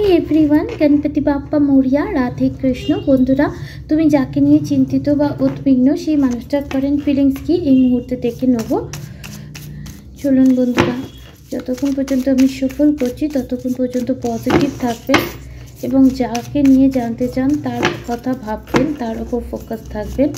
Everyone, Ganpati Bappa Moriya, Radhe Krishna. बंधुरा तुम जाके निये चिंतित बा उद्विग्न सेई मानुषटार कारेंट फिलिंग्स की এই মুহূর্তে দেখে নেব। চলুন বন্ধুরা, যতক্ষণ পর্যন্ত আমি সফল করছি ততক্ষণ পর্যন্ত পজিটিভ থাকবেন এবং যাকে নিয়ে জানতে চান তার কথা ভাববেন, তার উপর ফোকাস থাকবেন।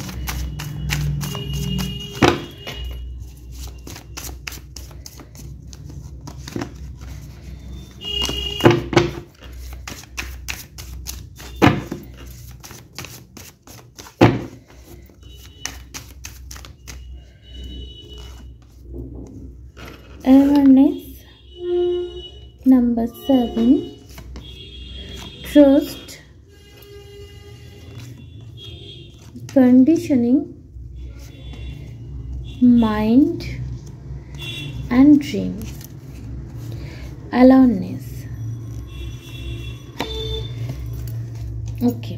Awareness number 7, trust, conditioning, mind and dream, aloneness. Okay,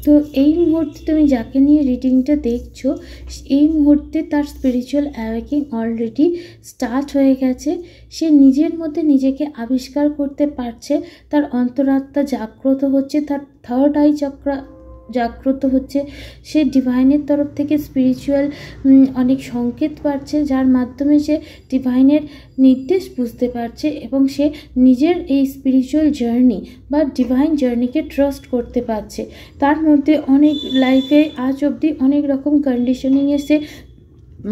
তো এই মুহূর্তে তুমি যাকে নিয়ে রিডিংটা দেখছো এই মুহূর্তে তার স্পিরিচুয়াল অ্যাওয়েকিং অলরেডি স্টার্ট হয়ে গেছে। সে নিজের মধ্যে নিজেকে আবিষ্কার করতে পারছে, তার অন্তরাত্মা জাগ্রত হচ্ছে, তার থার্ড আই চক্র জাগ্রত হচ্ছে। সে ডিভাইনের তরফ থেকে স্পিরিচুয়াল অনেক সংকেত পাচ্ছে, যার মাধ্যমে সে ডিভাইনের নির্দেশ বুঝতে পারছে এবং সে নিজের এই স্পিরিচুয়াল জার্নি বা ডিভাইন জার্নিকে ট্রাস্ট করতে পারছে। তার মধ্যে অনেক লাইফে আজ অবধি অনেক রকম কন্ডিশনিংয়ে সে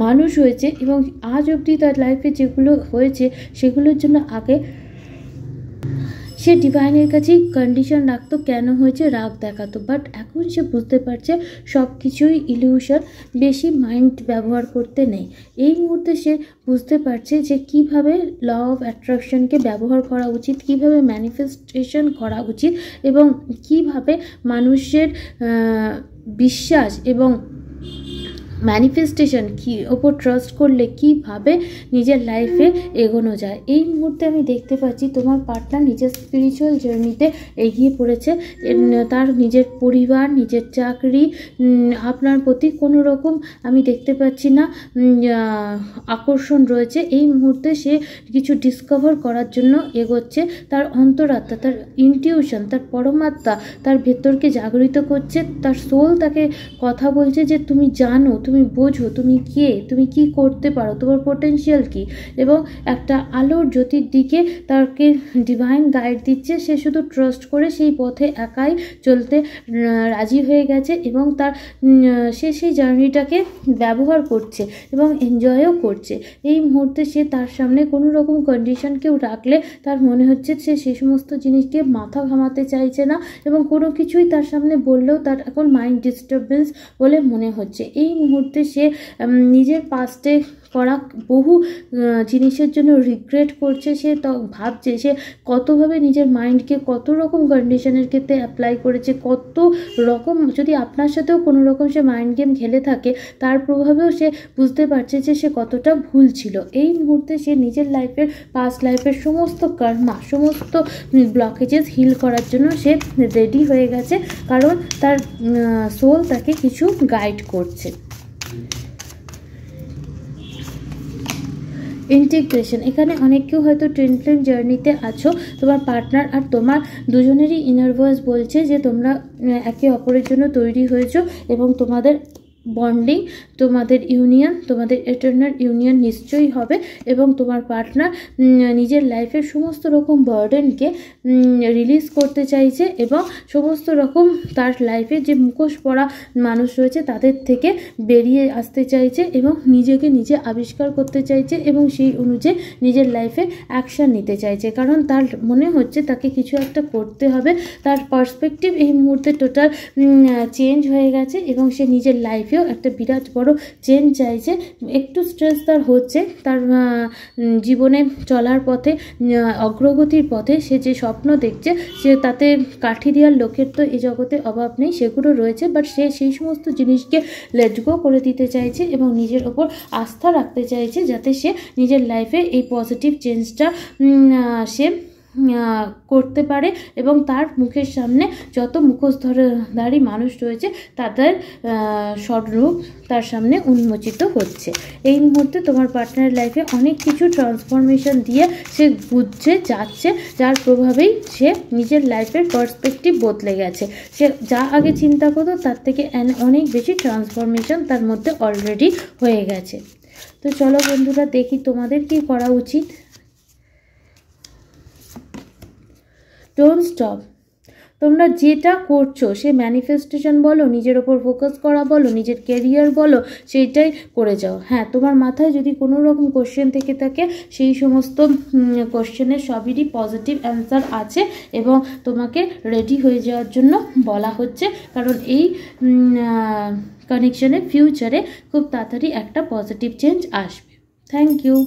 মানুষ হয়েছে এবং আজ অবধি তার লাইফে যেগুলো হয়েছে সেগুলোর জন্য আগে সে ডিভাইনের কাছেই কন্ডিশন রাখতো, কেন হয়েছে রাগ দেখাতো। বাট এখন সে বুঝতে পারছে সব কিছুই ইলিউশন, বেশি মাইন্ড ব্যবহার করতে নেই। এই মুহূর্তে সে বুঝতে পারছে যে কিভাবে ল অফ অ্যাট্রাকশনকে ব্যবহার করা উচিত, কিভাবে ম্যানিফেস্টেশন করা উচিত এবং কিভাবে মানুষের বিশ্বাস এবং ম্যানিফেস্টেশন কি ওপর ট্রাস্ট করলে কিভাবে নিজের লাইফে এগোনো যায়। এই মুহূর্তে আমি দেখতে পাচ্ছি তোমার পার্টনার নিজের স্পিরিচুয়াল জার্নিতে এগিয়ে পড়েছে। তার নিজের পরিবার, নিজের চাকরি, আপনার প্রতি কোনো রকম আমি দেখতে পাচ্ছি না আকর্ষণ রয়েছে। এই মুহূর্তে সে কিছু ডিসকভার করার জন্য এগোচ্ছে। তার অন্তরাত্মা, তার ইনটিউশন, তার পরমাত্মা তার ভেতরকে জাগরিত করছে। তার সোল তাকে কথা বলছে যে তুমি জানো, তুমি বোঝো তুমি কে, তুমি কি করতে পারো, তোমার পোটেনশিয়াল কি, এবং একটা আলোর জ্যোতির দিকে তাকে ডিভাইন গাইড দিচ্ছে। সে শুধু ট্রাস্ট করে সেই পথে একাই চলতে রাজি হয়ে গেছে এবং তার সে সেই জার্নিটাকে ব্যবহার করছে এবং এনজয়ও করছে। এই মুহূর্তে সে তার সামনে কোনো রকম কন্ডিশন কেউ রাখলে তার মনে হচ্ছে সে সেই সমস্ত জিনিসকে মাথা ঘামাতে চাইছে না এবং কোনো কিছুই তার সামনে বললেও তার এখন মাইন্ড ডিস্টারবেন্স বলে মনে হচ্ছে। এই মুহূর্তে সে নিজের পাস্টে করা বহু জিনিসের জন্য রিগ্রেট করছে। সে ভাবছে সে কতভাবে নিজের মাইন্ডকে কত রকম কন্ডিশনের ক্ষেত্রে অ্যাপ্লাই করেছে, কত রকম, যদি আপনার সাথেও কোনো রকম সে মাইন্ড গেম খেলে থাকে তার প্রভাবেও সে বুঝতে পারছে যে সে কতটা ভুল ছিল। এই মুহূর্তে সে নিজের লাইফের পাস্ট লাইফের সমস্ত কর্মা, সমস্ত ব্লকেজেস হিল করার জন্য সে রেডি হয়ে গেছে, কারণ তার সোল তাকে কিছু গাইড করছে। ইন্টিগ্রেশন, এখানে অনেকেও হয়তো টুইন ফ্লেম জার্নিতে আছো। তোমার পার্টনার আর তোমার দুজনেরই ইনার ভয়েস বলছে যে তোমরা একে অপরের জন্য তৈরি হয়েছো এবং তোমাদের বন্ডিং, তোমাদের ইউনিয়ন, তোমাদের এটারনাল ইউনিয়ন নিশ্চয়ই হবে এবং তোমার পার্টনার নিজের লাইফের সমস্ত রকম বার্ডেনকে রিলিজ করতে চাইছে এবং সমস্ত রকম তার লাইফে যে মুখোশ পরা মানুষ রয়েছে তাদের থেকে বেরিয়ে আসতে চাইছে এবং নিজেকে নিজে আবিষ্কার করতে চাইছে এবং সেই অনুযায়ী নিজের লাইফে অ্যাকশান নিতে চাইছে, কারণ তার মনে হচ্ছে তাকে কিছু একটা করতে হবে। তার পার্সপেক্টিভ এই মুহূর্তে টোটাল চেঞ্জ হয়ে গেছে এবং সে নিজের লাইফ একটা বিরাট বড় চেঞ্জ চাইছে। একটু স্ট্রেস তার হচ্ছে, তার জীবনে চলার পথে অগ্রগতির পথে সে যে স্বপ্ন দেখছে সে তাতে কাঠি দেওয়ার লোকের তো এই জগতে অভাব নেই, সেগুলো রয়েছে, বাট সে সেই সমস্ত জিনিসকে লেট গো করে দিতে চাইছে এবং নিজের ওপর আস্থা রাখতে চাইছে যাতে সে নিজের লাইফে এই পজিটিভ চেঞ্জটা সে করতে পারে এবং তার মুখের সামনে যত মুখোশধারী মানুষ রয়েছে তাদের স্বরূপ তার সামনে উন্মোচিত হচ্ছে। এই মুহূর্তে তোমার পার্টনারের লাইফে অনেক কিছু ট্রান্সফরমেশন দিয়ে সে বুঝছে যাচ্ছে, যার প্রভাবেই সে নিজের লাইফের পার্সপেক্টিভ বদলে গেছে। সে যা আগে চিন্তা করতো তার থেকে অনেক বেশি ট্রান্সফরমেশন তার মধ্যে অলরেডি হয়ে গেছে। তো চলো বন্ধুরা, দেখি তোমাদের কি করা উচিত। Don't stop. তোমরা যেটা করছো, সে ম্যানিফেস্টেশন বলো, নিজের ওপর ফোকাস করা বলো, নিজের কেরিয়ার বলো, সেইটাই করে যাও। হ্যাঁ, তোমার মাথায় যদি কোনো রকম কোশ্চেন থেকে থাকে, সেই সমস্ত কোশ্চেনের সবেরই পজিটিভ অ্যান্সার আছে এবং তোমাকে রেডি হয়ে যাওয়ার জন্য বলা হচ্ছে, কারণ এই কানেকশানে ফিউচারে খুব তাড়াতাড়ি একটা পজিটিভ চেঞ্জ আসবে। Thank you.